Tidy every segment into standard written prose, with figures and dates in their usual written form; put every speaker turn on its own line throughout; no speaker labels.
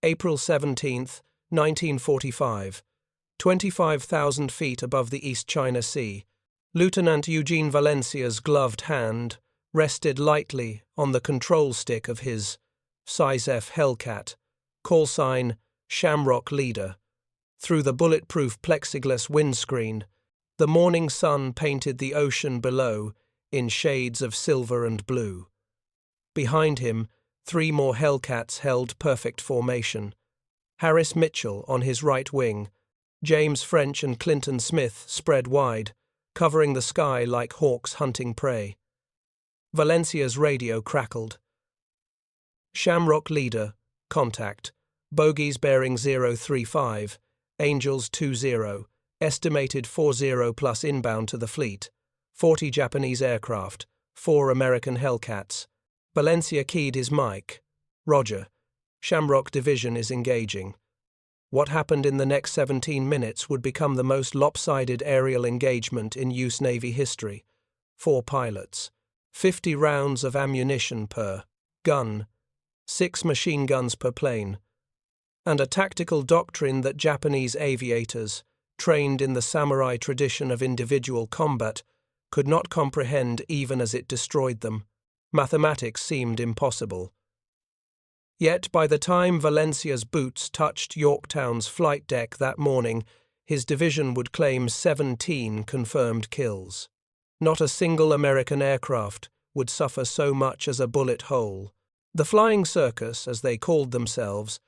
April 17, 1945. 25,000 feet above the East China Sea, Lieutenant Eugene Valencia's gloved hand rested lightly on the control stick of his F6F Hellcat, call sign Shamrock Leader. Through the bulletproof plexiglass windscreen, the morning sun painted the ocean below in shades of silver and blue. Behind him, 3 more Hellcats held perfect formation. Harris Mitchell on his right wing, James French and Clinton Smith spread wide, covering the sky like hawks hunting prey. Valencia's radio crackled. Shamrock Leader, contact. Bogies bearing 035, Angels 20, estimated 40 plus inbound to the fleet. 40 Japanese aircraft, 4 American Hellcats. Valencia keyed his mic. Roger. Shamrock Division is engaging. What happened in the next 17 minutes would become the most lopsided aerial engagement in US Navy history. 4 pilots, 50 rounds of ammunition per gun, 6 machine guns per plane, and a tactical doctrine that Japanese aviators, trained in the samurai tradition of individual combat, could not comprehend even as it destroyed them. Mathematics seemed impossible. Yet by the time Valencia's boots touched Yorktown's flight deck that morning, his division would claim 17 confirmed kills. Not a single American aircraft would suffer so much as a bullet hole. The flying circus, as they called themselves,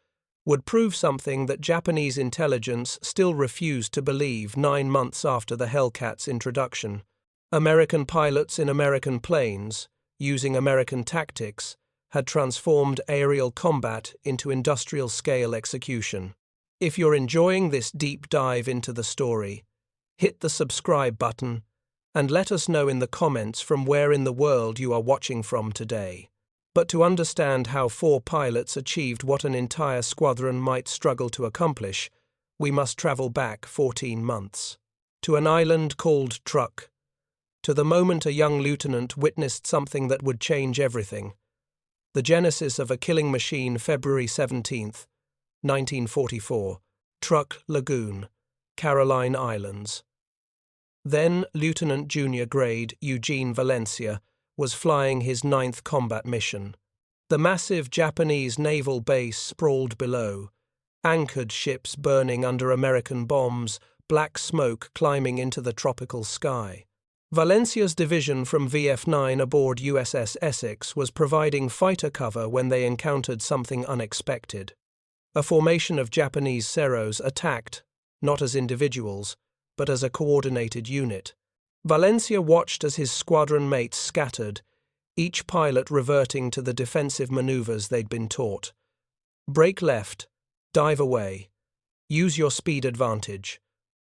would prove something that Japanese intelligence still refused to believe 9 months after the Hellcat's introduction. American pilots in American planes, using American tactics, had transformed aerial combat into industrial-scale execution. If you're enjoying this deep dive into the story, hit the subscribe button and let us know in the comments from where in the world you are watching from today. But to understand how 4 pilots achieved what an entire squadron might struggle to accomplish, we must travel back 14 months. To an island called Truk. To the moment a young lieutenant witnessed something that would change everything. The genesis of a killing machine, February 17, 1944, Truk Lagoon, Caroline Islands. Then Lieutenant Junior Grade Eugene Valencia was flying his 9th combat mission. The massive Japanese naval base sprawled below, anchored ships burning under American bombs, black smoke climbing into the tropical sky. Valencia's division from VF9 aboard USS Essex was providing fighter cover when they encountered something unexpected. A formation of Japanese Ceros attacked, not as individuals, but as a coordinated unit. Valencia watched as his squadron mates scattered, each pilot reverting to the defensive maneuvers they'd been taught. Brake left, dive away, use your speed advantage,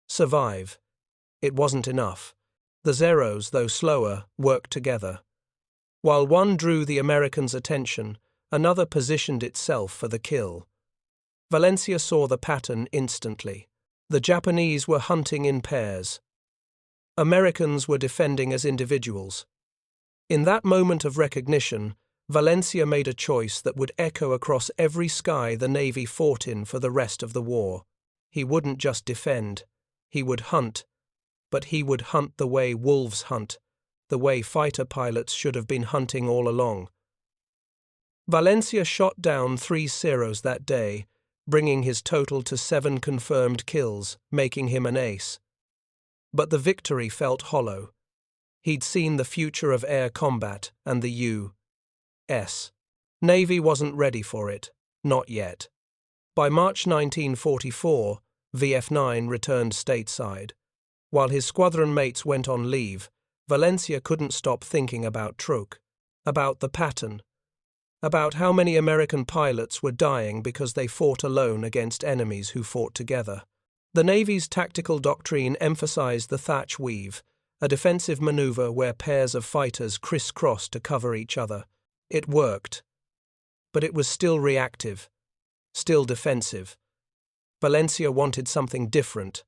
survive. It wasn't enough. The Zeros, though slower, worked together. While one drew the Americans' attention, another positioned itself for the kill. Valencia saw the pattern instantly. The Japanese were hunting in pairs. Americans were defending as individuals. In that moment of recognition, Valencia made a choice that would echo across every sky the Navy fought in for the rest of the war. He wouldn't just defend, he would hunt. But he would hunt the way wolves hunt, the way fighter pilots should have been hunting all along. Valencia shot down 3 Ceros that day, bringing his total to 7 confirmed kills, making him an ace. But the victory felt hollow. He'd seen the future of air combat and the U.S. Navy wasn't ready for it, not yet. By March 1944, VF9 returned stateside. While his squadron mates went on leave, Valencia couldn't stop thinking about Truk, about the pattern, about how many American pilots were dying because they fought alone against enemies who fought together. The Navy's tactical doctrine emphasized the thatch weave, a defensive maneuver where pairs of fighters crisscrossed to cover each other. It worked, but it was still reactive, still defensive. Valencia wanted something different.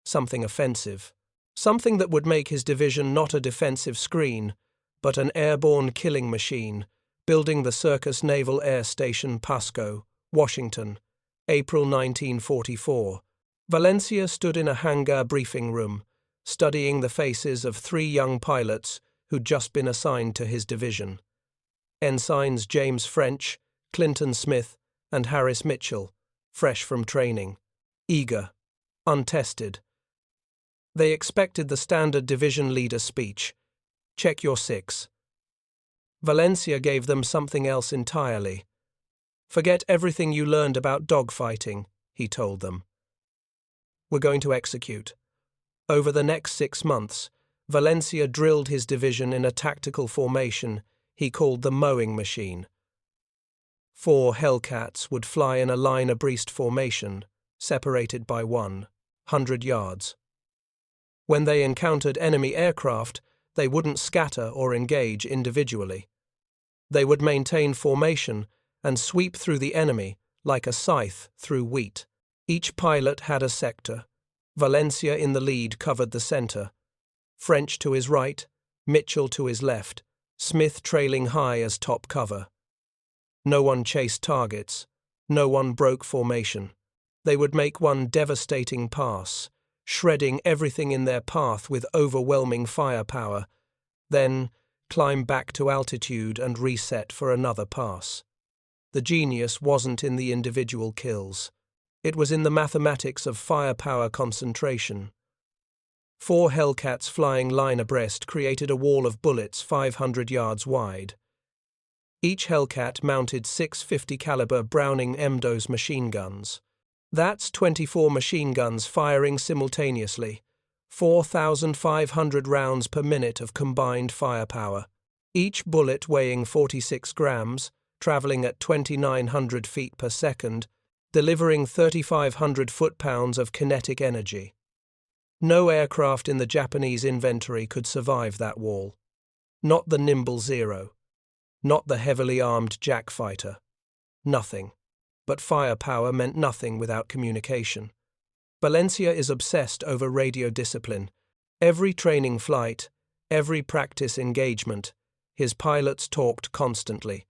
Something offensive. Something that would make his division not a defensive screen, but an airborne killing machine, building the Circus Naval Air Station Pasco, Washington, April 1944. Valencia stood in a hangar briefing room, studying the faces of 3 young pilots who'd just been assigned to his division. Ensigns James French, Clinton Smith, and Harris Mitchell, fresh from training, eager, untested. They expected the standard division leader speech. Check your 6. Valencia gave them something else entirely. Forget everything you learned about dogfighting, he told them. We're going to execute. Over the next 6 months, Valencia drilled his division in a tactical formation he called the mowing machine. 4 Hellcats would fly in a line abreast formation, separated by 100 yards. When they encountered enemy aircraft, they wouldn't scatter or engage individually. They would maintain formation and sweep through the enemy like a scythe through wheat. Each pilot had a sector. Valencia in the lead covered the center. French to his right, Mitchell to his left, Smith trailing high as top cover. No one chased targets. No one broke formation. They would make one devastating pass, shredding everything in their path with overwhelming firepower, then climb back to altitude and reset for another pass. The genius wasn't in the individual kills. It was in the mathematics of firepower concentration. 4 Hellcats flying line abreast created a wall of bullets 500 yards wide. Each Hellcat mounted 6 50 caliber Browning M2 machine guns. That's 24 machine guns firing simultaneously, 4,500 rounds per minute of combined firepower. Each bullet weighing 46 grams, traveling at 2,900 feet per second, delivering 3,500 foot-pounds of kinetic energy. No aircraft in the Japanese inventory could survive that wall. Not the nimble Zero. Not the heavily armed Jack fighter. Nothing. But firepower meant nothing without communication. Valencia is obsessed over radio discipline. Every training flight, every practice engagement, his pilots talked constantly.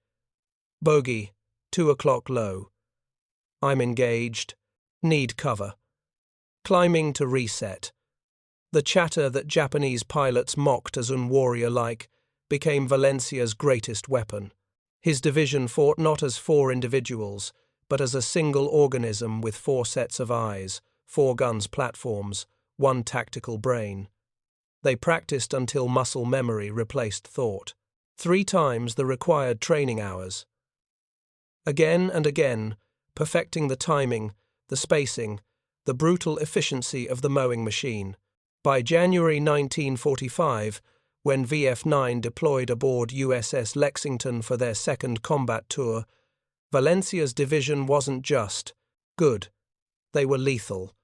Bogey, 2 o'clock low. I'm engaged. Need cover. Climbing to reset. The chatter that Japanese pilots mocked as unwarrior-like became Valencia's greatest weapon. His division fought not as 4 individuals, but as a single organism with 4 sets of eyes, 4 guns platforms, 1 tactical brain. They practiced until muscle memory replaced thought. 3 times the required training hours. Again and again, perfecting the timing, the spacing, the brutal efficiency of the mowing machine. By January 1945, when VF-9 deployed aboard USS Lexington for their 2nd combat tour, Valencia's division wasn't just good, they were lethal.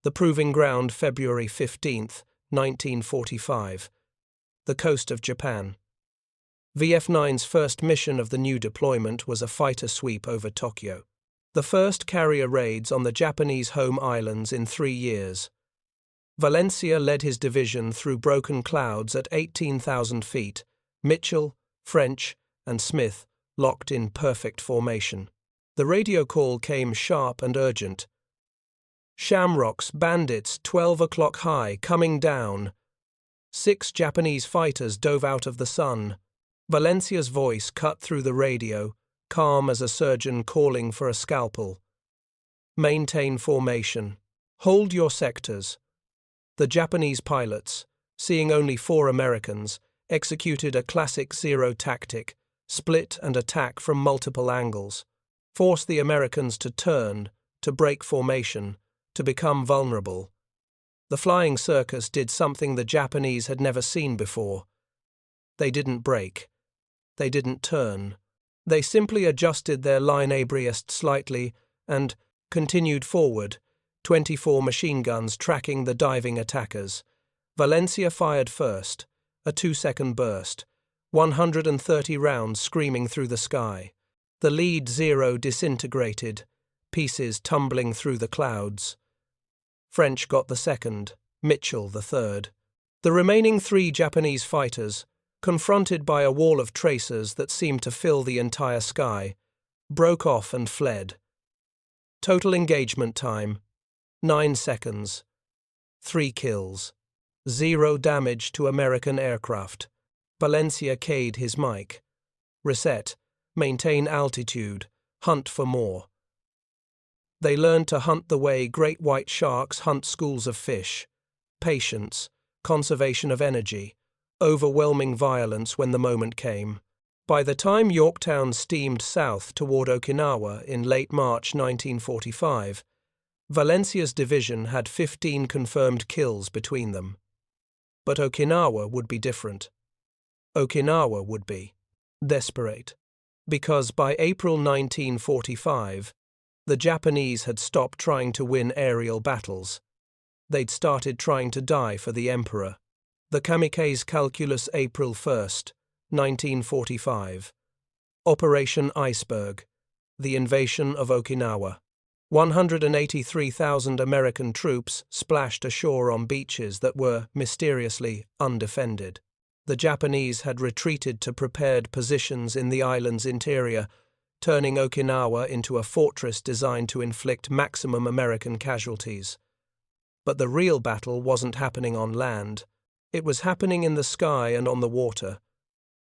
The proving ground, February 15, 1945. The coast of Japan. VF-9's first mission of the new deployment was a fighter sweep over Tokyo. The first carrier raids on the Japanese home islands in 3 years. Valencia led his division through broken clouds at 18,000 feet, Mitchell, French, and Smith locked in perfect formation. The radio call came sharp and urgent. Shamrocks, bandits, 12 o'clock high, coming down. 6 Japanese fighters dove out of the sun. Valencia's voice cut through the radio, calm as a surgeon calling for a scalpel. Maintain formation. Hold your sectors. The Japanese pilots, seeing only 4 Americans, executed a classic Zero tactic, split and attack from multiple angles, force the Americans to turn, to break formation, to become vulnerable. The flying circus did something the Japanese had never seen before. They didn't break. They didn't turn. They simply adjusted their line abreast slightly and continued forward, 24 machine guns tracking the diving attackers. Valencia fired first, a 2-second burst, 130 rounds screaming through the sky. The lead Zero disintegrated, pieces tumbling through the clouds. French got the second, Mitchell the third. The remaining 3 Japanese fighters, confronted by a wall of tracers that seemed to fill the entire sky, broke off and fled, Total engagement time, 9 seconds. 3 kills. 0 damage to American aircraft. Valencia k'd his mic. Reset. Maintain altitude. Hunt for more. They learned to hunt the way great white sharks hunt schools of fish. Patience, conservation of energy, overwhelming violence when the moment came. By the time Yorktown steamed south toward Okinawa in late March 1945, Valencia's division had 15 confirmed kills between them. But Okinawa would be different. Okinawa would be desperate, because by April 1945, the Japanese had stopped trying to win aerial battles. They'd started trying to die for the emperor. The kamikaze calculus, April 1st, 1945. Operation Iceberg. The invasion of Okinawa. 183,000 American troops splashed ashore on beaches that were mysteriously undefended. The Japanese had retreated to prepared positions in the island's interior, turning Okinawa into a fortress designed to inflict maximum American casualties. But the real battle wasn't happening on land. It was happening in the sky and on the water.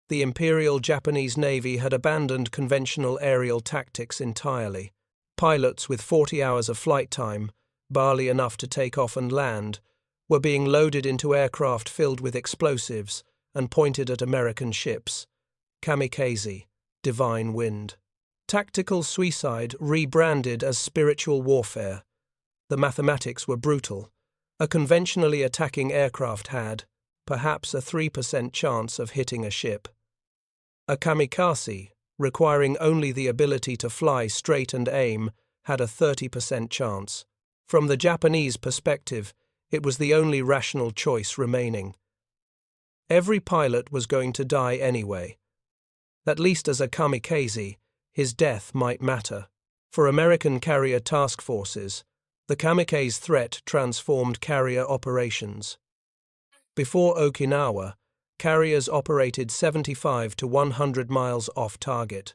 The Imperial Japanese Navy had abandoned conventional aerial tactics entirely. Pilots with 40 hours of flight time, barely enough to take off and land, were being loaded into aircraft filled with explosives and pointed at American ships. Kamikaze, divine wind. Tactical suicide rebranded as spiritual warfare. The mathematics were brutal. A conventionally attacking aircraft had, perhaps, a 3% chance of hitting a ship. A kamikaze, requiring only the ability to fly straight and aim, had a 30% chance. From the Japanese perspective, it was the only rational choice remaining. Every pilot was going to die anyway. At least as a kamikaze, his death might matter. For American carrier task forces, the kamikaze threat transformed carrier operations. Before Okinawa, carriers operated 75 to 100 miles off target.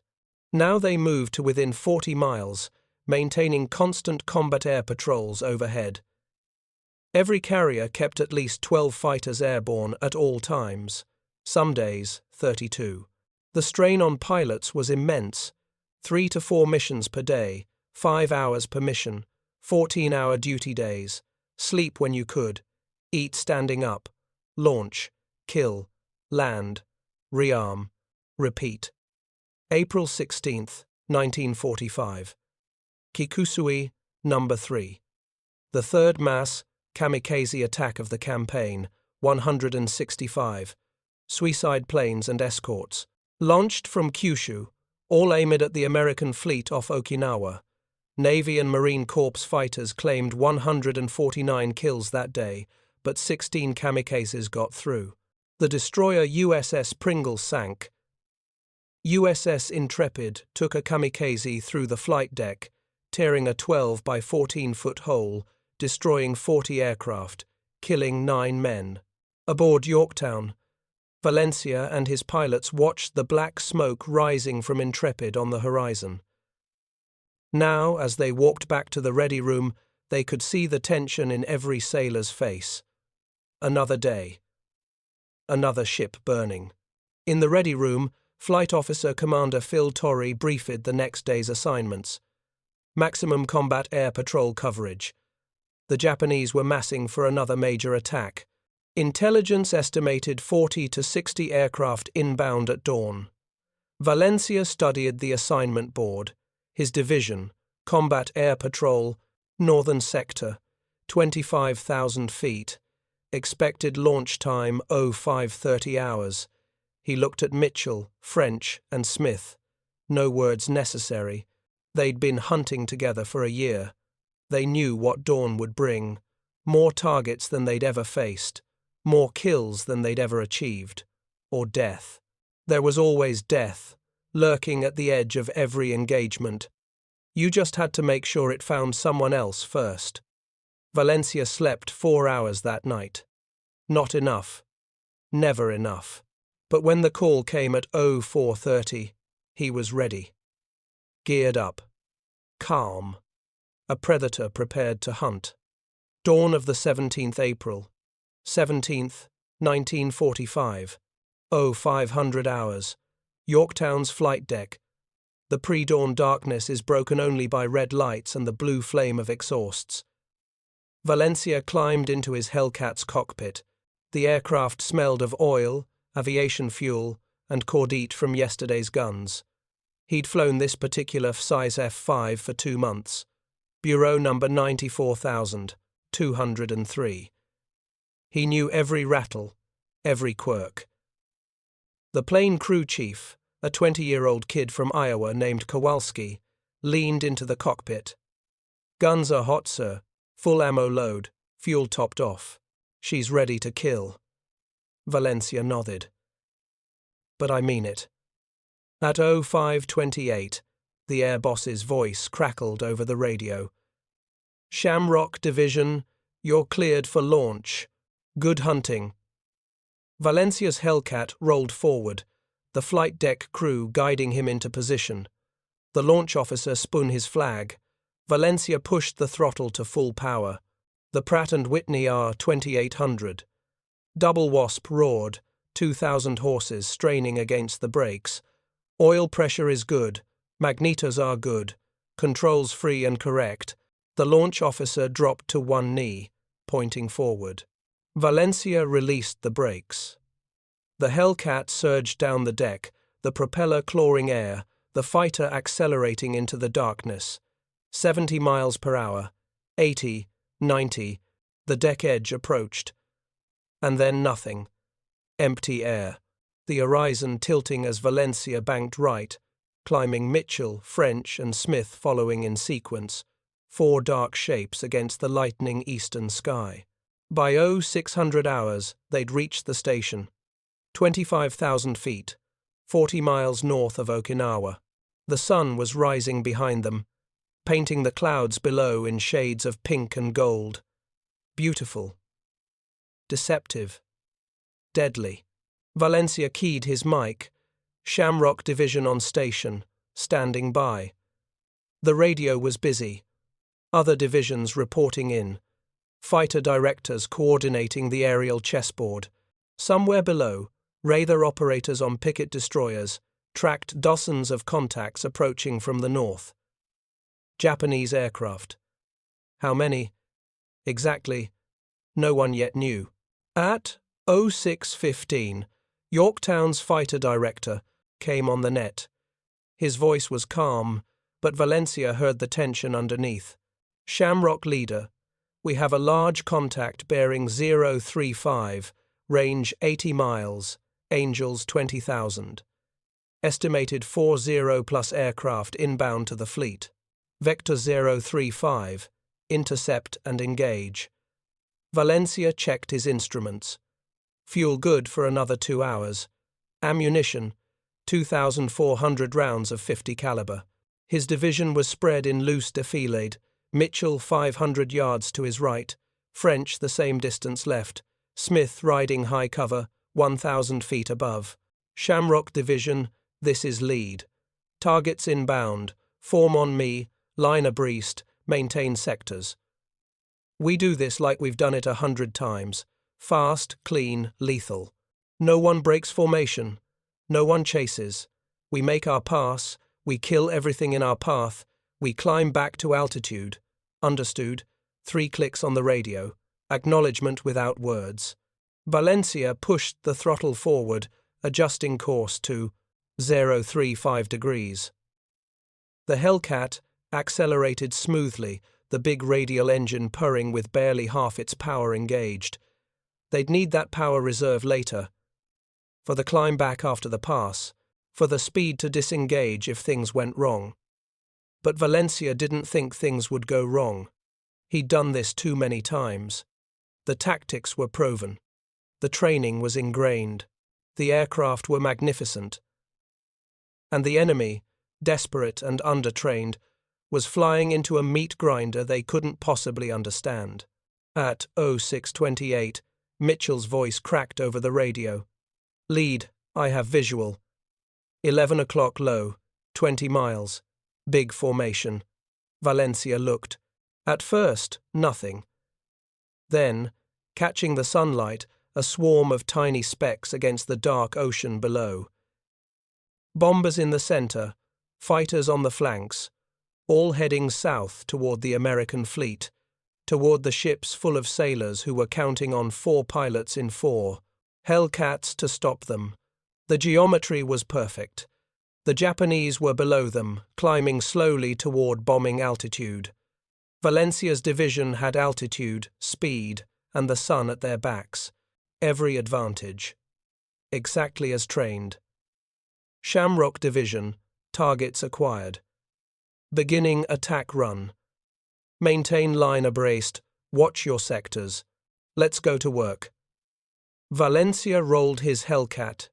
Now they moved to within 40 miles, maintaining constant combat air patrols overhead. Every carrier kept at least 12 fighters airborne at all times, some days 32. The strain on pilots was immense. 3 to 4 missions per day, 5 hours per mission, 14-hour duty days, sleep when you could, eat standing up, launch, kill, land, rearm, repeat. April 16, 1945. Kikusui, Number 3. The third mass kamikaze attack of the campaign, 165. Suicide planes and escorts. Launched from Kyushu, all aimed at the American fleet off Okinawa. Navy and Marine Corps fighters claimed 149 kills that day, but 16 kamikazes got through. The destroyer USS Pringle sank. USS Intrepid took a kamikaze through the flight deck, tearing a 12 by 14-foot hole, destroying 40 aircraft, killing 9 men. Aboard Yorktown, Valencia and his pilots watched the black smoke rising from Intrepid on the horizon. Now, as they walked back to the ready room, they could see the tension in every sailor's face. Another day. Another ship burning. In the ready room, Flight Officer Commander Phil Torrey briefed the next day's assignments. Maximum combat air patrol coverage. The Japanese were massing for another major attack. Intelligence estimated 40 to 60 aircraft inbound at dawn. Valencia studied the assignment board. His division, Combat Air Patrol, Northern Sector, 25,000 feet. Expected launch time 05:30 hours. He looked at Mitchell, French, and Smith. No words necessary. They'd been hunting together for a year. They knew what dawn would bring. More targets than they'd ever faced. More kills than they'd ever achieved. Or death. There was always death, lurking at the edge of every engagement. You just had to make sure it found someone else first. Valencia slept 4 hours that night. Not enough. Never enough. But when the call came at 04:30, he was ready. Geared up. Calm. a predator prepared to hunt. Dawn of the 17th April, 17th, 1945. 0500 hours. Yorktown's flight deck. The pre-dawn darkness is broken only by red lights and the blue flame of exhausts. Valencia climbed into his Hellcat's cockpit. The aircraft smelled of oil, aviation fuel, and cordite from yesterday's guns. He'd flown this particular size F5 for 2 months. Bureau number 94,203. He knew every rattle, every quirk. The plane crew chief, a 20-year-old kid from Iowa named Kowalski, leaned into the cockpit. "Guns are hot, sir. Full ammo load, fuel topped off. She's ready to kill." Valencia nodded. "But I mean it." At 0528, the air boss's voice crackled over the radio. "Shamrock Division, you're cleared for launch. Good hunting." Valencia's Hellcat rolled forward, the flight deck crew guiding him into position. The launch officer spun his flag. Valencia pushed the throttle to full power. The Pratt & Whitney R2800. Double Wasp roared, 2,000 horses straining against the brakes. Oil pressure is good, magnetos are good, controls free and correct. The launch officer dropped to one knee, pointing forward. Valencia released the brakes. The Hellcat surged down the deck, the propeller clawing air, the fighter accelerating into the darkness. 70 miles per hour, 80, 90, the deck edge approached. And then nothing. Empty air. The horizon tilting as Valencia banked right, climbing Mitchell, French, and Smith following in sequence, 4 dark shapes against the lightening eastern sky. By 0600 hours, they'd reached the station. 25,000 feet, 40 miles north of Okinawa. The sun was rising behind them, painting the clouds below in shades of pink and gold. Beautiful. Deceptive. Deadly. Valencia keyed his mic. Shamrock Division on station, standing by. The radio was busy. Other divisions reporting in. Fighter directors coordinating the aerial chessboard. Somewhere below, radar operators on picket destroyers tracked dozens of contacts approaching from the north. Japanese aircraft. How many? Exactly, no one yet knew. At 0615, Yorktown's fighter director came on the net. His voice was calm, but Valencia heard the tension underneath. "Shamrock leader, we have a large contact bearing 035, range 80 miles, Angels 20,000. Estimated 40+ aircraft inbound to the fleet. Vector 035, intercept and engage." Valencia checked his instruments. Fuel good for another 2 hours. Ammunition, 2,400 rounds of 50 caliber. His division was spread in loose defilade. Mitchell 500 yards to his right, French the same distance left, Smith riding high cover, 1,000 feet above. Shamrock Division, this is lead. Targets inbound, form on me, line abreast, maintain sectors. We do this like we've done it 100 times. Fast, clean, lethal. No one breaks formation. No one chases. We make our pass. We kill everything in our path. We climb back to altitude. Understood. 3 clicks on the radio. Acknowledgement without words. Valencia pushed the throttle forward, adjusting course to 035 degrees. The Hellcat accelerated smoothly, the big radial engine purring with barely half its power engaged. They'd need that power reserve later. For the climb back after the pass, for the speed to disengage if things went wrong. But Valencia didn't think things would go wrong. He'd done this too many times. The tactics were proven. The training was ingrained. The aircraft were magnificent. And the enemy, desperate and undertrained, was flying into a meat grinder they couldn't possibly understand. At 0628, Mitchell's voice cracked over the radio. "Lead, I have visual. 11 o'clock low, 20 miles. Big formation." Valencia looked. At first, nothing. Then, catching the sunlight, a swarm of tiny specks against the dark ocean below. Bombers in the center, fighters on the flanks, all heading south toward the American fleet, toward the ships full of sailors who were counting on 4 pilots in 4 Hellcats to stop them. The geometry was perfect. The Japanese were below them, climbing slowly toward bombing altitude. Valencia's division had altitude, speed, and the sun at their backs. Every advantage. Exactly as trained. Shamrock Division, targets acquired. Beginning attack run. Maintain line abreast, watch your sectors. Let's go to work. Valencia rolled his Hellcat,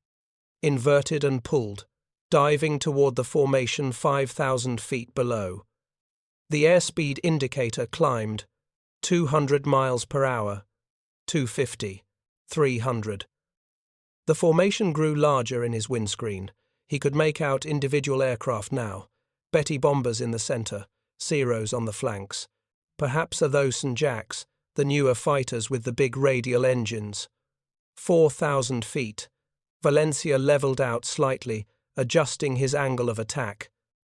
inverted and pulled, diving toward the formation 5,000 feet below. The airspeed indicator climbed, 200 miles per hour, 250, 300. The formation grew larger in his windscreen. He could make out individual aircraft now, Betty bombers in the center, Zeros on the flanks. Perhaps are those St. Jacks, the newer fighters with the big radial engines. 4,000 feet. Valencia leveled out slightly, adjusting his angle of attack.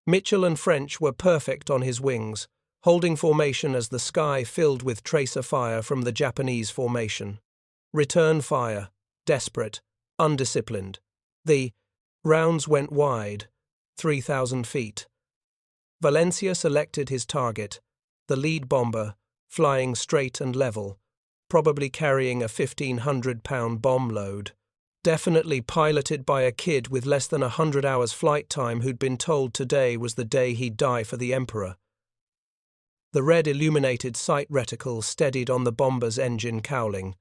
Mitchell and French were perfect on his wings, holding formation as the sky filled with tracer fire from the Japanese formation. Return fire, desperate, undisciplined. The rounds went wide, 3,000 feet. Valencia selected his target, the lead bomber, flying straight and level, probably carrying a 1,500-pound bomb load. Definitely piloted by a kid with less than 100 hours flight time who'd been told today was the day he'd die for the Emperor. The red illuminated sight reticle steadied on the bomber's engine cowling.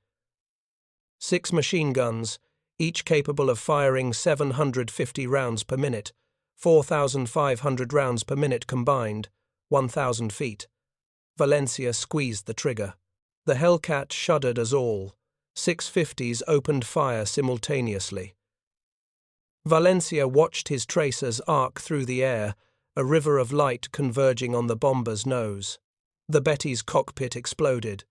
6 machine guns, each capable of firing 750 rounds per minute, 4,500 rounds per minute combined, 1,000 feet. Valencia squeezed the trigger. The Hellcat shuddered as all 650s opened fire simultaneously. Valencia watched his tracers arc through the air, a river of light converging on the bomber's nose. The Betty's cockpit exploded.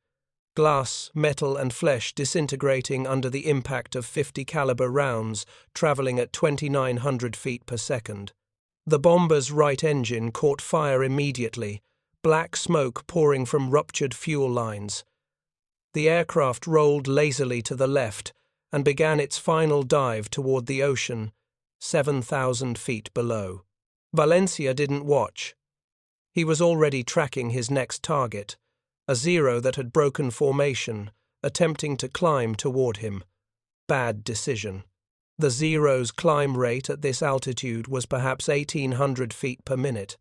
Glass, metal and flesh disintegrating under the impact of 50 caliber rounds traveling at 2,900 feet per second. The bomber's right engine caught fire immediately, black smoke pouring from ruptured fuel lines. The aircraft rolled lazily to the left and began its final dive toward the ocean, 7,000 feet below. Valencia didn't watch. He was already tracking his next target, a Zero that had broken formation, attempting to climb toward him. Bad decision. The Zero's climb rate at this altitude was perhaps 1,800 feet per minute.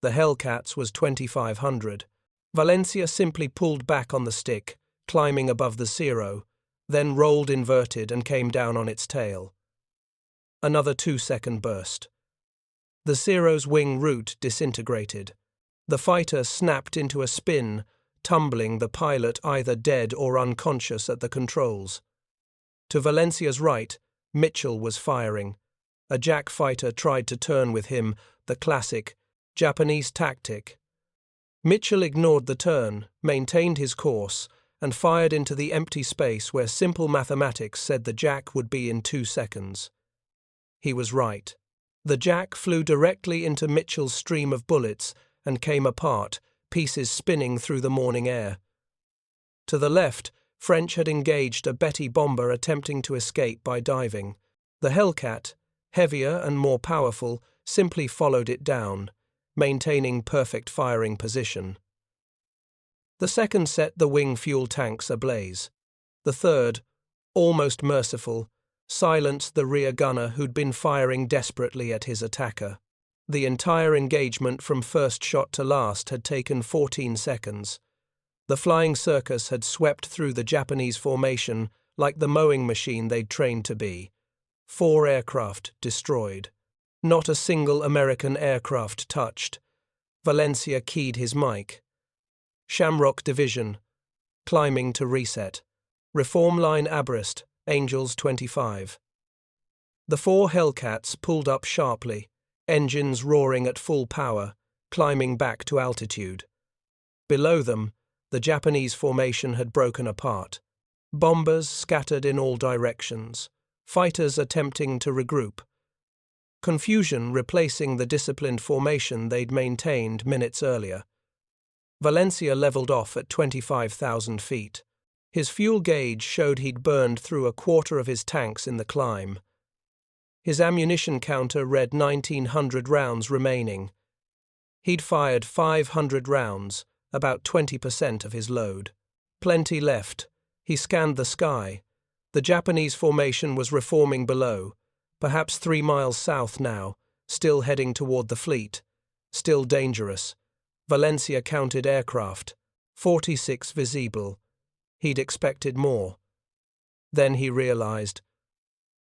The Hellcat's was 2,500. Valencia simply pulled back on the stick, climbing above the Zero, then rolled inverted and came down on its tail. Another 2-second burst. The Zero's wing root disintegrated. The fighter snapped into a spin, tumbling the pilot either dead or unconscious at the controls. To Valencia's right, Mitchell was firing. A Jack fighter tried to turn with him, the classic Japanese tactic. Mitchell ignored the turn, maintained his course, and fired into the empty space where simple mathematics said the Jack would be in 2 seconds. He was right. The Jack flew directly into Mitchell's stream of bullets and came apart, pieces spinning through the morning air. To the left, French had engaged a Betty bomber attempting to escape by diving. The Hellcat, heavier and more powerful, simply followed it down, maintaining perfect firing position. The second set the wing fuel tanks ablaze. The third, almost merciful, silenced the rear gunner who'd been firing desperately at his attacker. The entire engagement from first shot to last had taken 14 seconds. The flying circus had swept through the Japanese formation like the mowing machine they'd trained to be. 4 aircraft destroyed. Not a single American aircraft touched. Valencia keyed his mic. Shamrock Division, climbing to reset. Reform line abreast, Angels 25. The 4 Hellcats pulled up sharply, engines roaring at full power, climbing back to altitude. Below them, the Japanese formation had broken apart. Bombers scattered in all directions, fighters attempting to regroup. Confusion replacing the disciplined formation they'd maintained minutes earlier. Valencia leveled off at 25,000 feet. His fuel gauge showed he'd burned through a quarter of his tanks in the climb. His ammunition counter read 1,900 rounds remaining. He'd fired 500 rounds, about 20% of his load. Plenty left. He scanned the sky. The Japanese formation was reforming below, perhaps 3 miles south now, still heading toward the fleet. Still dangerous. Valencia counted aircraft. 46 visible. He'd expected more. Then he realized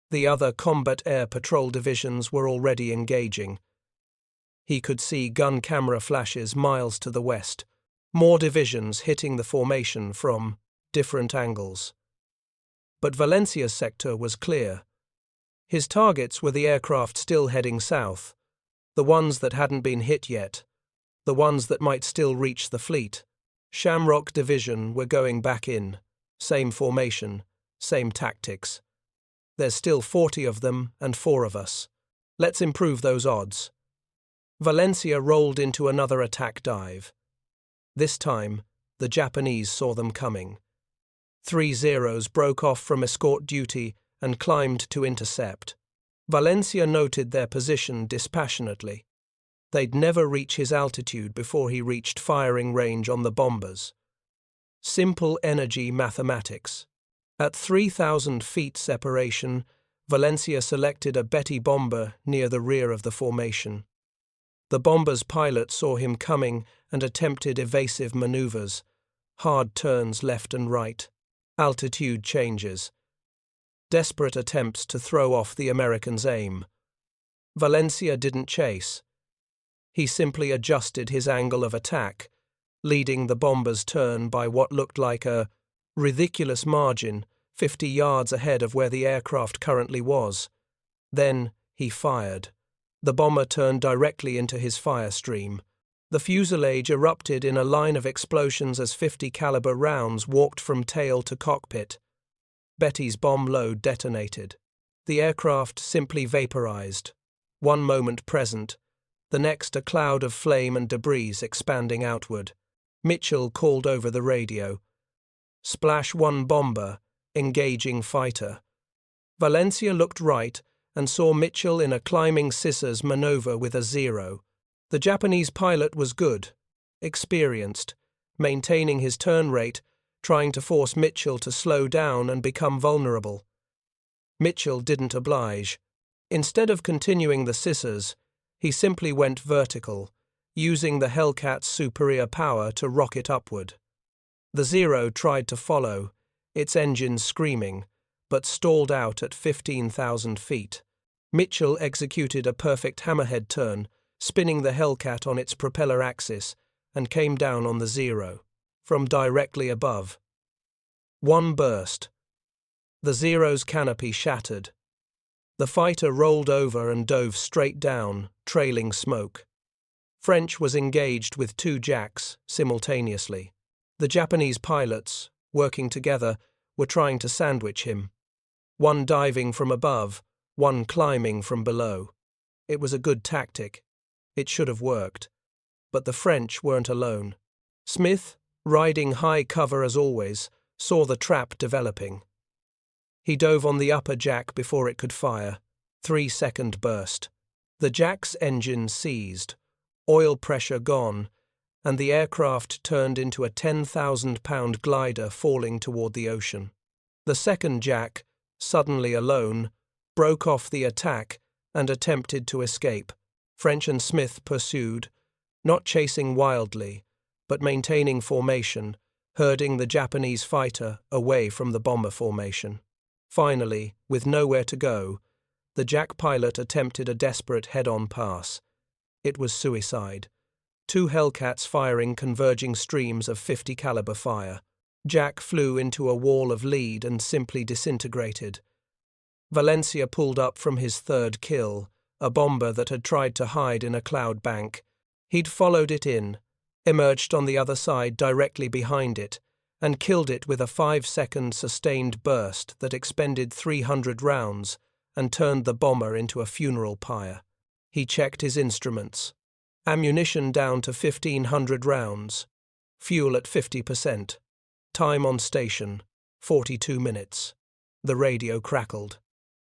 the other combat air patrol divisions were already engaging. He could see gun camera flashes miles to the west, more divisions hitting the formation from different angles. But Valencia's sector was clear. His targets were the aircraft still heading south, the ones that hadn't been hit yet, the ones that might still reach the fleet. Shamrock Division were going back in. Same formation, same tactics. There's still 40 of them and 4 of us. Let's improve those odds. Valencia rolled into another attack dive. This time, the Japanese saw them coming. 3 Zeros broke off from escort duty and climbed to intercept. Valencia noted their position dispassionately. They'd never reach his altitude before he reached firing range on the bombers. Simple energy mathematics. At 3,000 feet separation, Valencia selected a Betty bomber near the rear of the formation. The bomber's pilot saw him coming and attempted evasive maneuvers, hard turns left and right, altitude changes, desperate attempts to throw off the Americans' aim. Valencia didn't chase. He simply adjusted his angle of attack, leading the bomber's turn by what looked like a ridiculous margin, 50 yards ahead of where the aircraft currently was. Then he fired. The bomber turned directly into his fire stream. The fuselage erupted in a line of explosions as 50 caliber rounds walked from tail to cockpit. Betty's bomb load detonated. The aircraft simply vaporized. One moment present, the next a cloud of flame and debris expanding outward. Mitchell called over the radio. Splash 1 bomber, engaging fighter. Valencia looked right and saw Mitchell in a climbing scissors maneuver with a 0. The Japanese pilot was good, experienced, maintaining his turn rate, trying to force Mitchell to slow down and become vulnerable. Mitchell didn't oblige. Instead of continuing the scissors, he simply went vertical, using the Hellcat's superior power to rocket upward. The 0 tried to follow, its engines screaming, but stalled out at 15,000 feet. Mitchell executed a perfect hammerhead turn, spinning the Hellcat on its propeller axis, and came down on the 0, from directly above. One burst. The 0's canopy shattered. The fighter rolled over and dove straight down, trailing smoke. French was engaged with 2 Jacks simultaneously. The Japanese pilots, working together, were trying to sandwich him. One diving from above, one climbing from below. It was a good tactic. It should have worked. But the French weren't alone. Smith, riding high cover as always, saw the trap developing. He dove on the upper jack before it could fire. 3-second burst. The jack's engine seized, oil pressure gone, and the aircraft turned into a 10,000-pound glider falling toward the ocean. The second jack, suddenly alone, broke off the attack and attempted to escape. French and Smith pursued, not chasing wildly, but maintaining formation, herding the Japanese fighter away from the bomber formation. Finally, with nowhere to go, the Jack pilot attempted a desperate head-on pass. It was suicide. 2 Hellcats firing converging streams of 50 caliber fire. Jack flew into a wall of lead and simply disintegrated. Valencia pulled up from his 3rd kill, a bomber that had tried to hide in a cloud bank. He'd followed it in, emerged on the other side directly behind it, and killed it with a 5-second sustained burst that expended 300 rounds and turned the bomber into a funeral pyre. He checked his instruments. Ammunition down to 1,500 rounds. Fuel at 50%. Time on station, 42 minutes. The radio crackled.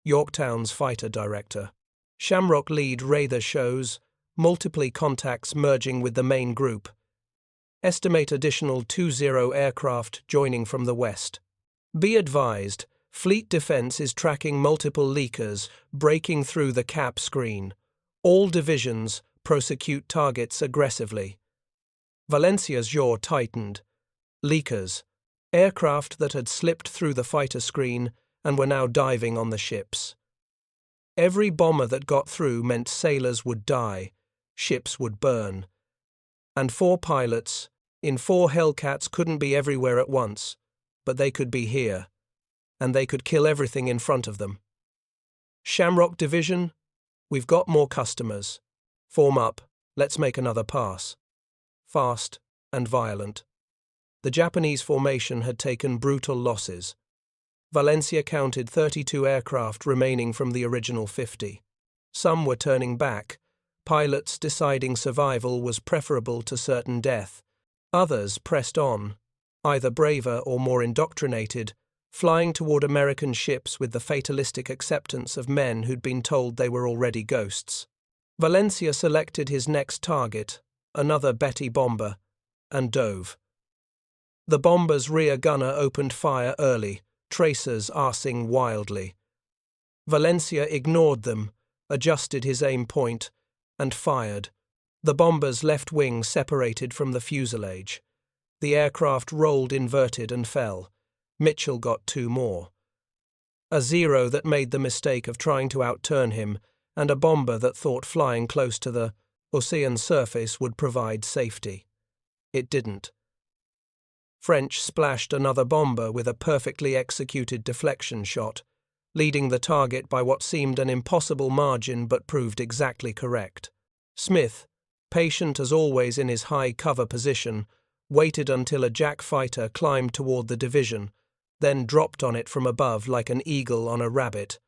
Yorktown's fighter director. Shamrock lead radar shows multiple contacts merging with the main group. Estimate additional 20 aircraft joining from the west. Be advised, Fleet Defense is tracking multiple leakers breaking through the cap screen. All divisions prosecute targets aggressively. Valencia's jaw tightened. Leakers, aircraft that had slipped through the fighter screen and were now diving on the ships. Every bomber that got through meant sailors would die, ships would burn. And 4 pilots in 4 Hellcats couldn't be everywhere at once, but they could be here, and they could kill everything in front of them. Shamrock Division, we've got more customers. Form up, let's make another pass. Fast and violent. The Japanese formation had taken brutal losses. Valencia counted 32 aircraft remaining from the original 50. Some were turning back, pilots deciding survival was preferable to certain death. Others pressed on, either braver or more indoctrinated, flying toward American ships with the fatalistic acceptance of men who'd been told they were already ghosts. Valencia selected his next target, another Betty bomber, and dove. The bomber's rear gunner opened fire early, tracers arsing wildly. Valencia ignored them, adjusted his aim point, and fired. The bomber's left wing separated from the fuselage. The aircraft rolled inverted and fell. Mitchell got 2 more. A Zero that made the mistake of trying to outturn him, and a bomber that thought flying close to the ocean surface would provide safety. It didn't. French splashed another bomber with a perfectly executed deflection shot, leading the target by what seemed an impossible margin but proved exactly correct. Smith, patient as always in his high cover position, waited until a Jack fighter climbed toward the division, then dropped on it from above like an eagle on a rabbit.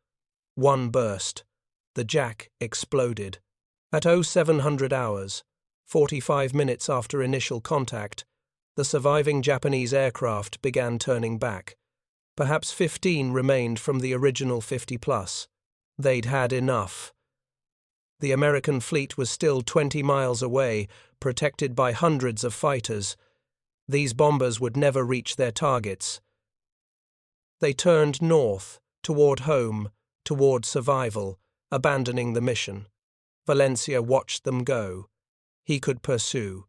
One burst. The Jack exploded. At 0700 hours, 45 minutes after initial contact, the surviving Japanese aircraft began turning back. Perhaps 15 remained from the original 50+. They'd had enough. The American fleet was still 20 miles away, protected by hundreds of fighters. These bombers would never reach their targets. They turned north, toward home, toward survival, abandoning the mission. Valencia watched them go. He could pursue.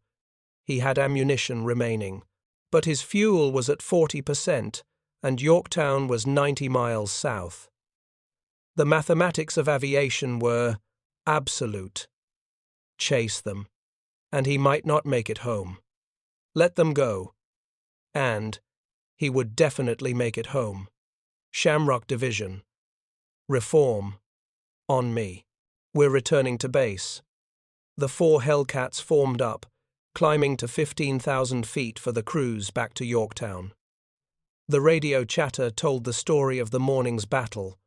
He had ammunition remaining, but his fuel was at 40%, and Yorktown was 90 miles south. The mathematics of aviation were absolute. Chase them, and he might not make it home. Let them go, and he would definitely make it home. Shamrock Division. Reform. On me. We're returning to base. The 4 Hellcats formed up, climbing to 15,000 feet for the cruise back to Yorktown. The radio chatter told the story of the morning's battle.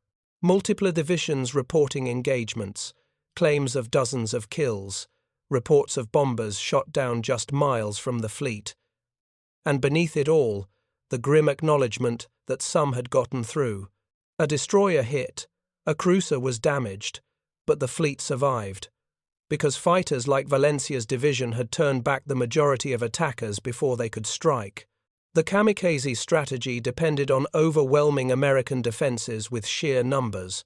Multiple divisions reporting engagements, claims of dozens of kills, reports of bombers shot down just miles from the fleet. And beneath it all, the grim acknowledgement that some had gotten through. A destroyer hit, a cruiser was damaged, but the fleet survived, because fighters like Valencia's division had turned back the majority of attackers before they could strike. The kamikaze strategy depended on overwhelming American defenses with sheer numbers.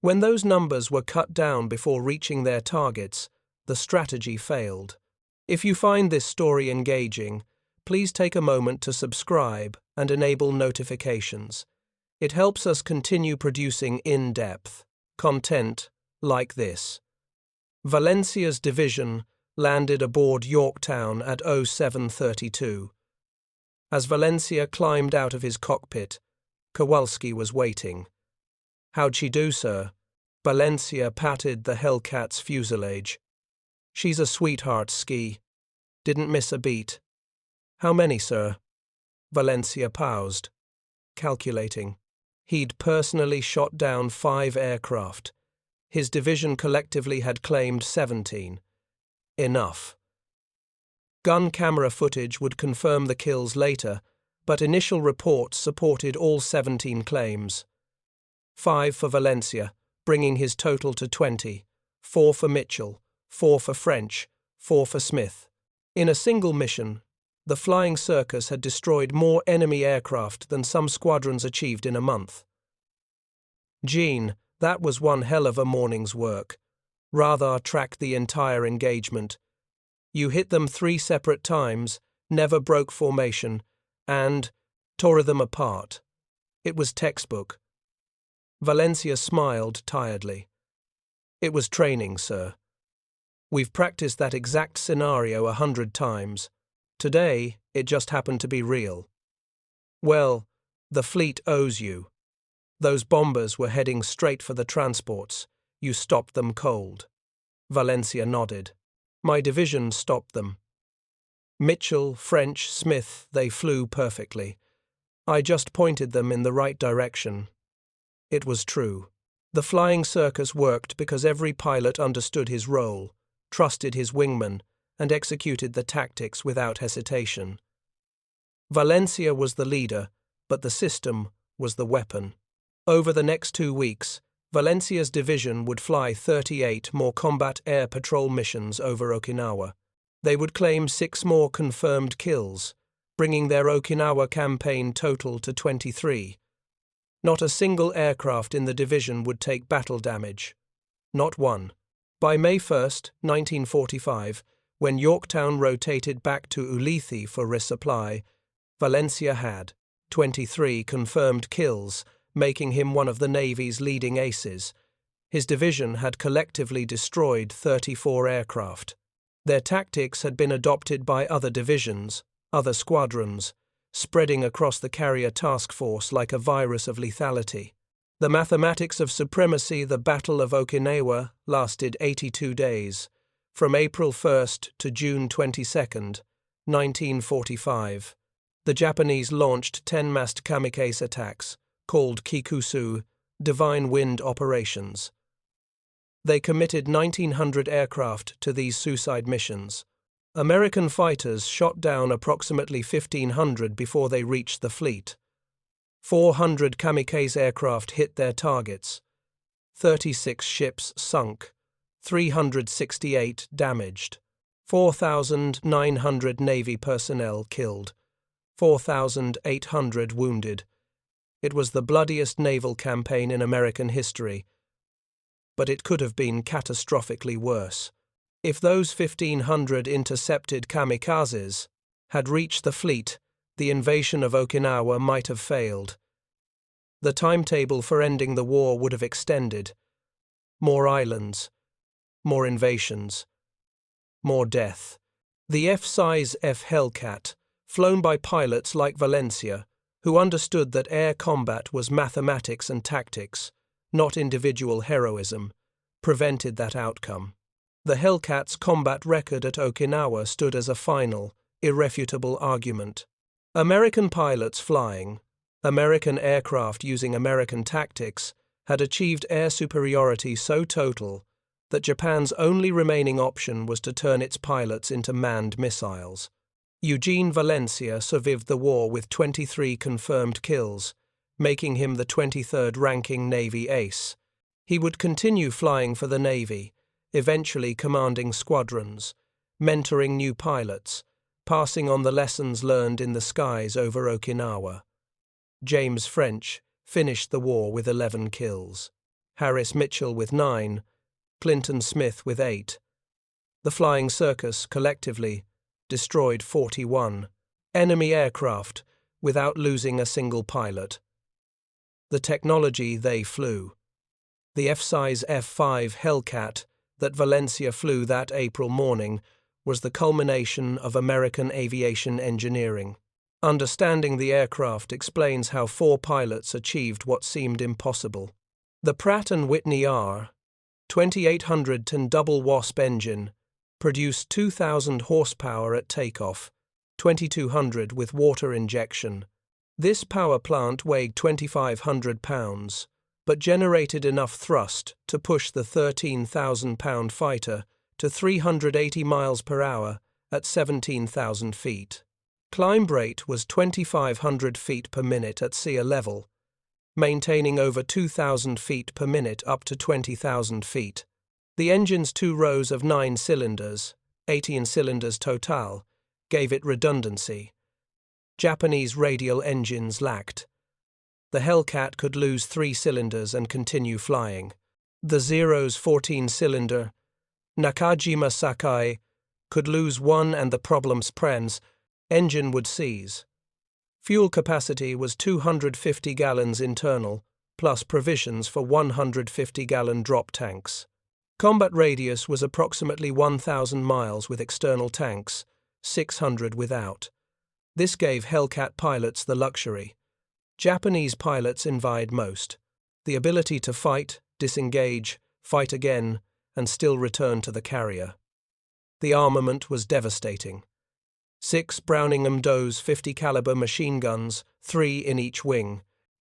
When those numbers were cut down before reaching their targets, the strategy failed. If you find this story engaging, please take a moment to subscribe and enable notifications. It helps us continue producing in-depth content like this. Valencia's division landed aboard Yorktown at 0732. As Valencia climbed out of his cockpit, Kowalski was waiting. "How'd she do, sir?" Valencia patted the Hellcat's fuselage. "She's a sweetheart, Ski. Didn't miss a beat. How many, sir? Valencia paused, calculating. He'd personally shot down 5 aircraft. His division collectively had claimed 17. Enough. Gun camera footage would confirm the kills later, but initial reports supported all 17 claims. 5 for Valencia, bringing his total to 20, 4 for Mitchell, 4 for French, 4 for Smith. In a single mission, the flying circus had destroyed more enemy aircraft than some squadrons achieved in a month. Gene, that was one hell of a morning's work. Radar tracked the entire engagement. You hit them 3 separate times, never broke formation, and tore them apart. It was textbook. Valencia smiled tiredly. It was training, sir. We've practiced that exact scenario 100 times. Today, it just happened to be real. Well, the fleet owes you. Those bombers were heading straight for the transports. You stopped them cold. Valencia nodded. My division stopped them. Mitchell, French, Smith, they flew perfectly. I just pointed them in the right direction. It was true. The flying circus worked because every pilot understood his role, trusted his wingman, and executed the tactics without hesitation. Valencia was the leader, but the system was the weapon. Over the next 2 weeks, Valencia's division would fly 38 more combat air patrol missions over Okinawa. They would claim 6 more confirmed kills, bringing their Okinawa campaign total to 23. Not a single aircraft in the division would take battle damage. Not one. By May 1, 1945, when Yorktown rotated back to Ulithi for resupply, Valencia had 23 confirmed kills, making him one of the Navy's leading aces. His division had collectively destroyed 34 aircraft. Their tactics had been adopted by other divisions, other squadrons, spreading across the carrier task force like a virus of lethality. The mathematics of supremacy, the Battle of Okinawa, lasted 82 days, from April 1st to June 22nd, 1945. The Japanese launched 10-mast kamikaze attacks, called Kikusu, divine wind operations. They committed 1,900 aircraft to these suicide missions. American fighters shot down approximately 1,500 before they reached the fleet. 400 kamikaze aircraft hit their targets. 36 ships sunk. 368 damaged. 4,900 Navy personnel killed. 4,800 wounded. It was the bloodiest naval campaign in American history, but it could have been catastrophically worse. If those 1,500 intercepted kamikazes had reached the fleet, the invasion of Okinawa might have failed. The timetable for ending the war would have extended. More islands, more invasions, more death. The F6F Hellcat, flown by pilots like Valencia, who understood that air combat was mathematics and tactics, not individual heroism, prevented that outcome. The Hellcat's combat record at Okinawa stood as a final, irrefutable argument. American pilots flying, American aircraft using American tactics, had achieved air superiority so total that Japan's only remaining option was to turn its pilots into manned missiles. Eugene Valencia survived the war with 23 confirmed kills, making him the 23rd ranking Navy ace. He would continue flying for the Navy, eventually commanding squadrons, mentoring new pilots, passing on the lessons learned in the skies over Okinawa. James French finished the war with 11 kills. Harris Mitchell with 9, Clinton Smith with 8. The flying circus, collectively, destroyed 41 enemy aircraft without losing a single pilot. The technology they flew. The F6F Hellcat that Valencia flew that April morning was the culmination of American aviation engineering. Understanding the aircraft explains how 4 pilots achieved what seemed impossible. The Pratt & Whitney R. 2800-ton double Wasp engine produced 2,000 horsepower at takeoff, 2,200 with water injection. This power plant weighed 2,500 pounds, but generated enough thrust to push the 13,000-pound fighter to 380 miles per hour at 17,000 feet. Climb rate was 2,500 feet per minute at sea level, maintaining over 2,000 feet per minute up to 20,000 feet. The engine's 2 rows of 9 cylinders, 18 cylinders total, gave it redundancy. Japanese radial engines lacked. The Hellcat could lose 3 cylinders and continue flying. The Zero's 14-cylinder Nakajima Sakai could lose 1 and the problem's engine would seize. Fuel capacity was 250 gallons internal, plus provisions for 150-gallon drop tanks. Combat radius was approximately 1,000 miles with external tanks, 600 without. This gave Hellcat pilots the luxury Japanese pilots envied most: the ability to fight, disengage, fight again, and still return to the carrier. The armament was devastating. 6 Browning M2's 50-caliber machine guns, 3 in each wing.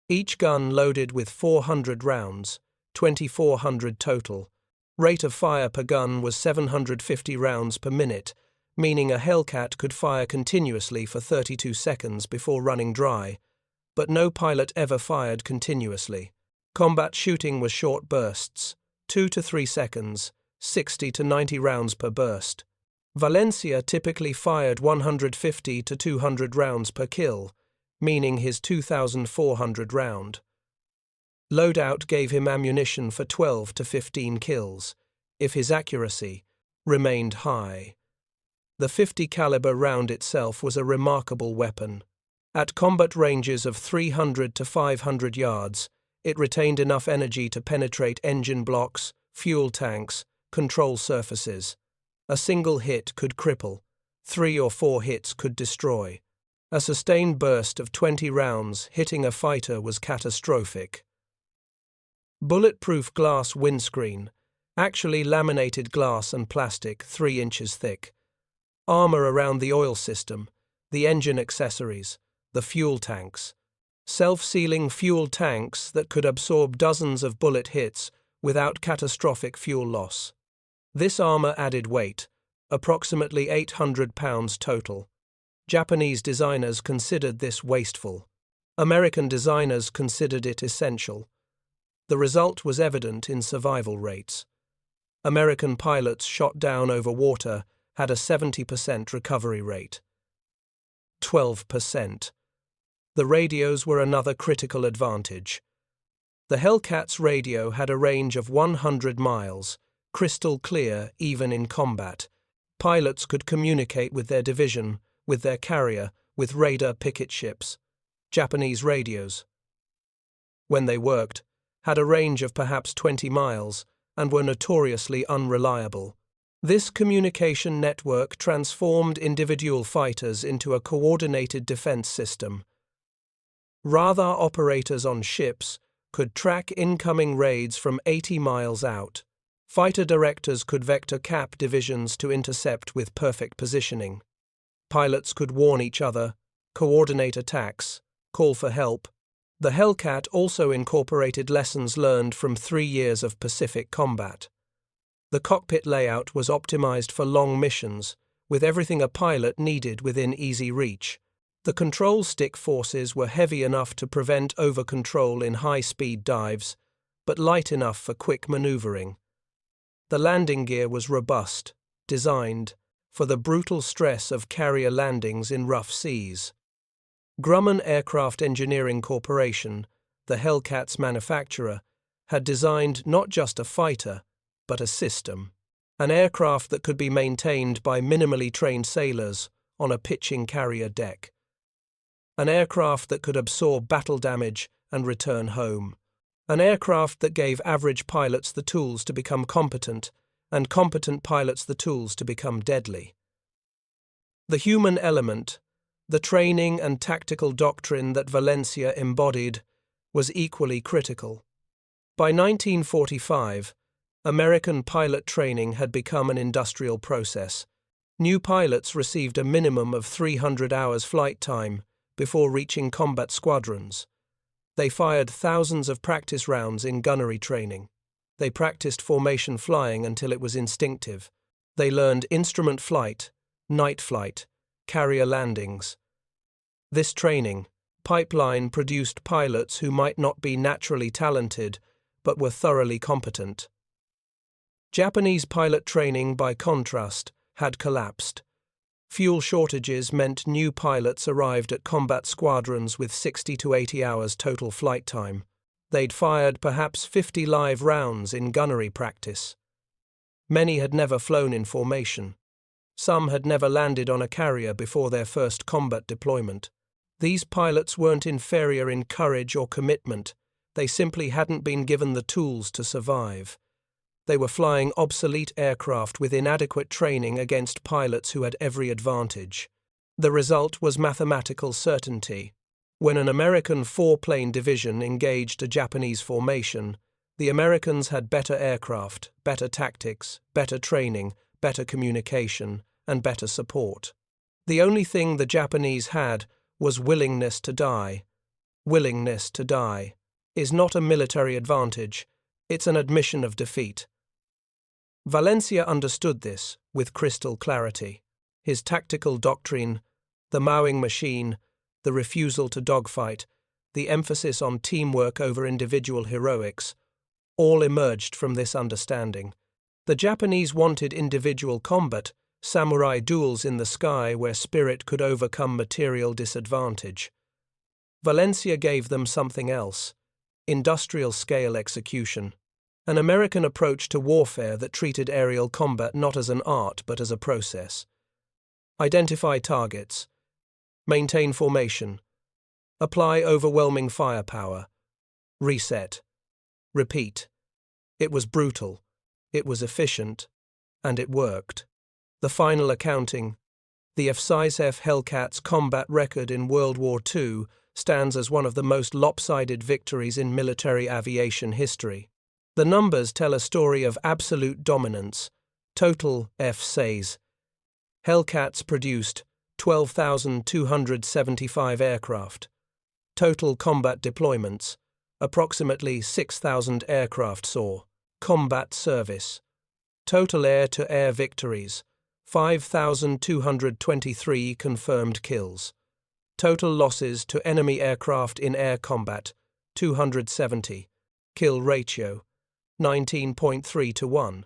Each gun loaded with 400 rounds, 2,400 total. Rate of fire per gun was 750 rounds per minute, meaning a Hellcat could fire continuously for 32 seconds before running dry, but no pilot ever fired continuously. Combat shooting was short bursts, 2 to 3 seconds, 60 to 90 rounds per burst. Valencia typically fired 150 to 200 rounds per kill, meaning his 2,400 round loadout gave him ammunition for 12 to 15 kills, if his accuracy remained high. The 50-caliber round itself was a remarkable weapon. At combat ranges of 300 to 500 yards, it retained enough energy to penetrate engine blocks, fuel tanks, control surfaces. A single hit could cripple, 3 or 4 hits could destroy. A sustained burst of 20 rounds hitting a fighter was catastrophic. Bulletproof glass windscreen, actually laminated glass and plastic 3 inches thick. Armor around the oil system, the engine accessories, the fuel tanks. Self-sealing fuel tanks that could absorb dozens of bullet hits without catastrophic fuel loss. This armor added weight, approximately 800 pounds total. Japanese designers considered this wasteful. American designers considered it essential. The result was evident in survival rates. American pilots shot down over water had a 70% recovery rate. 12%. The radios were another critical advantage. The Hellcat's radio had a range of 100 miles, crystal clear even in combat. Pilots could communicate with their division, with their carrier, with radar picket ships. Japanese radios, when they worked, had a range of perhaps 20 miles and were notoriously unreliable. This communication network transformed individual fighters into a coordinated defense system. Radar operators on ships could track incoming raids from 80 miles out. Fighter directors could vector cap divisions to intercept with perfect positioning. Pilots could warn each other, coordinate attacks, call for help. The Hellcat also incorporated lessons learned from 3 years of Pacific combat. The cockpit layout was optimized for long missions, with everything a pilot needed within easy reach. The control stick forces were heavy enough to prevent over-control in high-speed dives, but light enough for quick maneuvering. The landing gear was robust, designed for the brutal stress of carrier landings in rough seas. Grumman Aircraft Engineering Corporation, the Hellcat's manufacturer, had designed not just a fighter, but a system. An aircraft that could be maintained by minimally trained sailors on a pitching carrier deck. An aircraft that could absorb battle damage and return home. An aircraft that gave average pilots the tools to become competent and competent pilots the tools to become deadly. The human element, the training and tactical doctrine that Valencia embodied, was equally critical. By 1945, American pilot training had become an industrial process. New pilots received a minimum of 300 hours flight time before reaching combat squadrons. They fired thousands of practice rounds in gunnery training. They practiced formation flying until it was instinctive. They learned instrument flight, night flight, carrier landings. This training pipeline produced pilots who might not be naturally talented, but were thoroughly competent. Japanese pilot training, by contrast, had collapsed. Fuel shortages meant new pilots arrived at combat squadrons with 60 to 80 hours total flight time. They'd fired perhaps 50 live rounds in gunnery practice. Many had never flown in formation. Some had never landed on a carrier before their first combat deployment. These pilots weren't inferior in courage or commitment. They simply hadn't been given the tools to survive. They were flying obsolete aircraft with inadequate training against pilots who had every advantage. The result was mathematical certainty. When an American four-plane division engaged a Japanese formation, the Americans had better aircraft, better tactics, better training, better communication, and better support. The only thing the Japanese had was willingness to die. Willingness to die is not a military advantage, it's an admission of defeat. Valencia understood this with crystal clarity. His tactical doctrine, the mowing machine, the refusal to dogfight, the emphasis on teamwork over individual heroics, all emerged from this understanding. The Japanese wanted individual combat, samurai duels in the sky where spirit could overcome material disadvantage. Valencia gave them something else: industrial-scale execution. An American approach to warfare that treated aerial combat not as an art but as a process. Identify targets. Maintain formation. Apply overwhelming firepower. Reset. Repeat. It was brutal. It was efficient. And it worked. The final accounting. The F6F Hellcat's combat record in World War II stands as one of the most lopsided victories in military aviation history. The numbers tell a story of absolute dominance. Total F6s. Hellcats produced 12,275 aircraft. Total combat deployments. Approximately 6,000 aircraft saw combat service. Total air-to-air victories. 5,223 confirmed kills. Total losses to enemy aircraft in air combat. 270. Kill ratio. 19.3 to 1.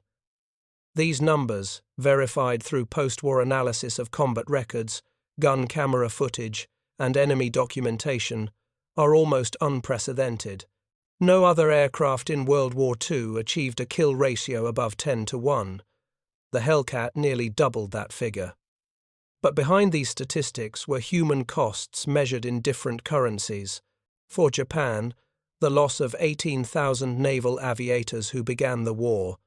These numbers, verified through post-war analysis of combat records, gun camera footage, and enemy documentation, are almost unprecedented. No other aircraft in World War II achieved a kill ratio above 10 to 1. The Hellcat nearly doubled that figure. But behind these statistics were human costs measured in different currencies. For Japan, the loss of 18,000 naval aviators who began the war.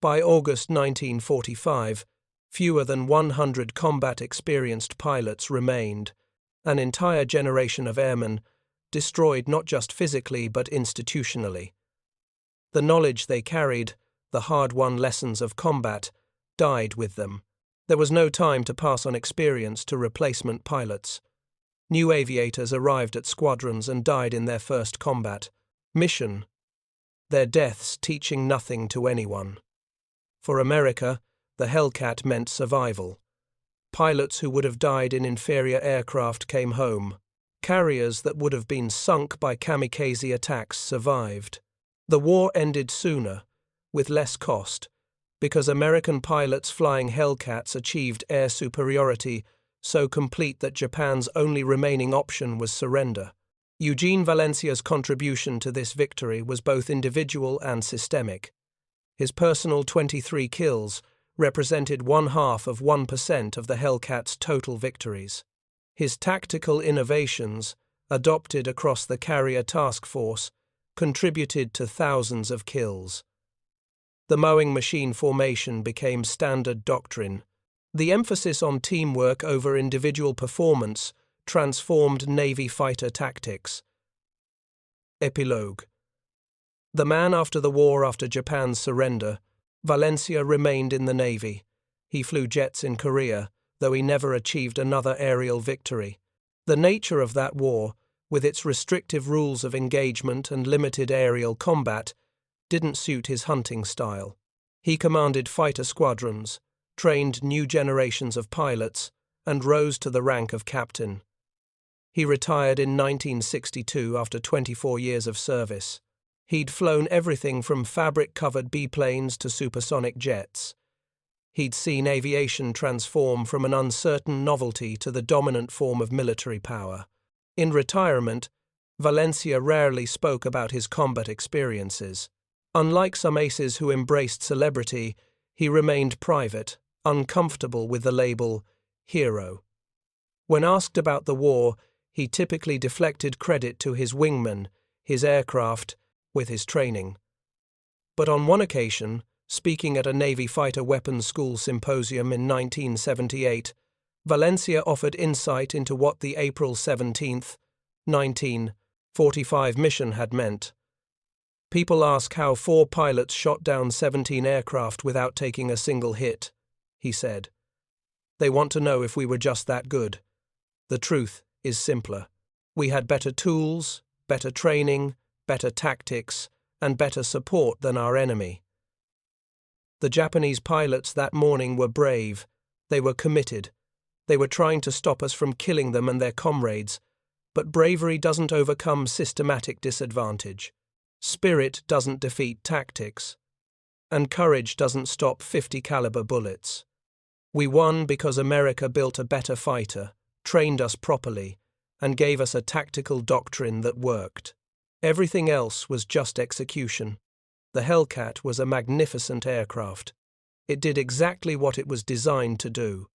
By August 1945, fewer than 100 combat-experienced pilots remained, an entire generation of airmen, destroyed not just physically but institutionally. The knowledge they carried, the hard-won lessons of combat, died with them. There was no time to pass on experience to replacement pilots. New aviators arrived at squadrons and died in their first combat mission, their deaths teaching nothing to anyone. For America, the Hellcat meant survival. Pilots who would have died in inferior aircraft came home. Carriers that would have been sunk by kamikaze attacks survived. The war ended sooner, with less cost, because American pilots flying Hellcats achieved air superiority so complete that Japan's only remaining option was surrender. Eugene Valencia's contribution to this victory was both individual and systemic. His personal 23 kills represented 0.5% of the Hellcat's total victories. His tactical innovations, adopted across the carrier task force, contributed to thousands of kills. The mowing machine formation became standard doctrine. The emphasis on teamwork over individual performance transformed Navy fighter tactics. Epilogue. The man after the war after Japan's surrender, Valencia remained in the Navy. He flew jets in Korea, though he never achieved another aerial victory. The nature of that war, with its restrictive rules of engagement and limited aerial combat, didn't suit his hunting style. He commanded fighter squadrons, trained new generations of pilots, and rose to the rank of captain. He retired in 1962 after 24 years of service. He'd flown everything from fabric-covered biplanes to supersonic jets. He'd seen aviation transform from an uncertain novelty to the dominant form of military power. In retirement, Valencia rarely spoke about his combat experiences. Unlike some aces who embraced celebrity, he remained private, uncomfortable with the label hero. When asked about the war, he typically deflected credit to his wingmen, his aircraft, with his training. But on one occasion, speaking at a Navy fighter weapons school symposium in 1978, Valencia offered insight into what the April 17, 1945 mission had meant. People ask how 4 pilots shot down 17 aircraft without taking a single hit, he said. They want to know if we were just that good. The truth is simpler. We had better tools, better training, better tactics, and better support than our enemy. The Japanese pilots that morning were brave. They were committed. They were trying to stop us from killing them and their comrades, but bravery doesn't overcome systematic disadvantage. Spirit doesn't defeat tactics. And courage doesn't stop 50 caliber bullets. We won because America built a better fighter, trained us properly, and gave us a tactical doctrine that worked. Everything else was just execution. The Hellcat was a magnificent aircraft. It did exactly what it was designed to do.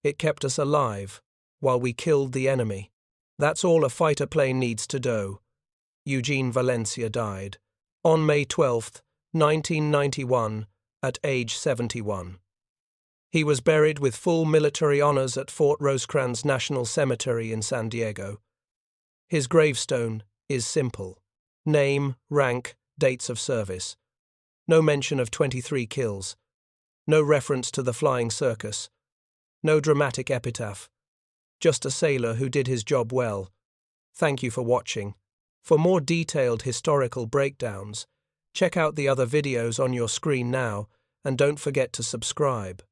It kept us alive, while we killed the enemy. That's all a fighter plane needs to do. Eugene Valencia died on May 12, 1991, at age 71. He was buried with full military honors at Fort Rosecrans National Cemetery in San Diego. His gravestone is simple. Name, rank, dates of service. No mention of 23 kills. No reference to the flying circus. No dramatic epitaph. Just a sailor who did his job well. Thank you for watching. For more detailed historical breakdowns, check out the other videos on your screen now, and don't forget to subscribe.